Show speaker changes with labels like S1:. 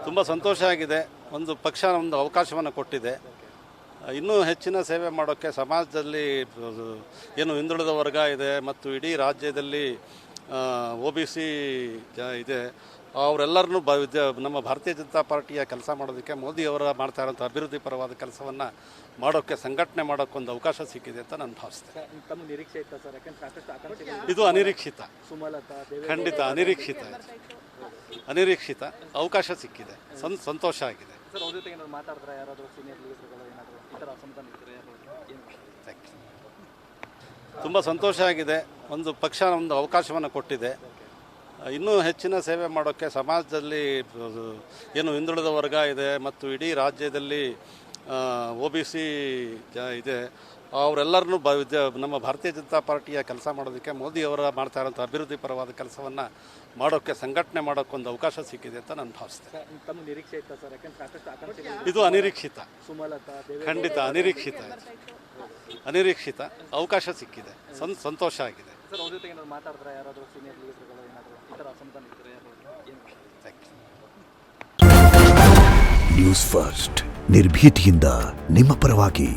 S1: ತುಂಬ ಸಂತೋಷ ಆಗಿದೆ. ಒಂದು ಪಕ್ಷ ಒಂದು ಅವಕಾಶವನ್ನು ಕೊಟ್ಟಿದೆ. ಇನ್ನೂ ಹೆಚ್ಚಿನ ಸೇವೆ ಮಾಡೋಕ್ಕೆ ಸಮಾಜದಲ್ಲಿ ಏನು ಹಿಂದುಳಿದ ವರ್ಗ ಇದೆ ಮತ್ತು ಇಡೀ ರಾಜ್ಯದಲ್ಲಿ OBC ಇದೆ, ಅವರೆಲ್ಲರನ್ನೂ ನಮ್ಮ ಭಾರತೀಯ ಜನತಾ ಪಾರ್ಟಿಯ ಕೆಲಸ ಮಾಡೋದಕ್ಕೆ ಮೋದಿಯವರ ಮಾಡ್ತಾ ಇರೋಂಥ ಅಭಿವೃದ್ಧಿ ಪರವಾದ ಕೆಲಸವನ್ನು ಮಾಡೋಕ್ಕೆ, ಸಂಘಟನೆ ಮಾಡೋಕ್ಕೊಂದು ಅವಕಾಶ ಸಿಕ್ಕಿದೆ ಅಂತ ನಾನು ಭಾವಿಸ್ತೇನೆ.
S2: ತಮ್ಮ ನಿರೀಕ್ಷೆ ಇತ್ತ ಸರ್? ಯಾಕಂದ್ರೆ ಸಾಕಷ್ಟು ಆಕಾಂಕ್ಷೆ
S1: ಇದು ಅನಿರೀಕ್ಷಿತ,
S2: ಸುಮಲತಾ
S1: ಖಂಡಿತ ಅನಿರೀಕ್ಷಿತ ಅವಕಾಶ ಸಿಕ್ಕಿದೆ. ಸಂತೋಷ ಆಗಿದೆ.
S2: ಸರ್, ಅವ್ರ ಜೊತೆ ಏನಾದ್ರು ಮಾತಾಡಿದ್ರೆ ಯಾರಾದರೂ ಸೀನಿಯರ್ ಲೀಡರ್ಗಳು ಏನಾದರೂ ಈ ಥರ ಅಸಮಾಧಾನ ಇದ್ದರೆ ಏನು?
S1: ತುಂಬ ಸಂತೋಷ ಆಗಿದೆ. ಒಂದು ಪಕ್ಷ ಒಂದು ಅವಕಾಶವನ್ನು ಕೊಟ್ಟಿದೆ. ಇನ್ನೂ ಹೆಚ್ಚಿನ ಸೇವೆ ಮಾಡೋಕ್ಕೆ ಸಮಾಜದಲ್ಲಿ ಏನು ಹಿಂದುಳಿದ ವರ್ಗ ಇದೆ ಮತ್ತು ಇಡೀ ರಾಜ್ಯದಲ್ಲಿ OBC ಇದೆ, ಅವರೆಲ್ಲರನ್ನೂ ನಮ್ಮ ಭಾರತೀಯ ಜನತಾ ಪಾರ್ಟಿಯ ಕೆಲಸ ಮಾಡೋದಕ್ಕೆ ಮೋದಿಯವರ ಮಾಡ್ತಾ ಇರೋಂಥ ಅಭಿವೃದ್ಧಿ ಪರವಾದ ಕೆಲಸವನ್ನು ಮಾಡೋಕ್ಕೆ, ಸಂಘಟನೆ ಮಾಡೋಕ್ಕೊಂದು ಅವಕಾಶ ಸಿಕ್ಕಿದೆ ಅಂತ ನಾನು ಭಾವಿಸ್ತೇನೆ.
S2: ತಮ್ಮ ನಿರೀಕ್ಷೆ ಇತ್ತ ಸರ್? ಯಾಕಂದ್ರೆ ಸಾಕಷ್ಟು ಆಕಾಂಕ್ಷೆ
S1: ಇದು ಅನಿರೀಕ್ಷಿತ,
S2: ಸುಮಲತಾ
S1: ಖಂಡಿತ ಅನಿರೀಕ್ಷಿತ ಅವಕಾಶ ಸಿಕ್ಕಿದೆ. ಸಂತೋಷ ಆಗಿದೆ.
S2: ಸರ್, ಅವ್ರ ಜೊತೆ ಏನಾದ್ರು ಮಾತಾಡಿದ್ರೆ ಯಾರಾದರೂ ಸೀನಿಯರ್ ಲೀಡರ್ಗಳು ಏನಾದರೂ ಈ ಥರ ಅಸಮಾಧಾನ ಇದ್ದರೆ ಏನು?
S3: ನ್ಯೂಸ್ ಫಸ್ಟ್ ನಿರ್ಭೀತಿಯಿಂದ ನಿಮ್ಮ ಪರವಾಗಿ.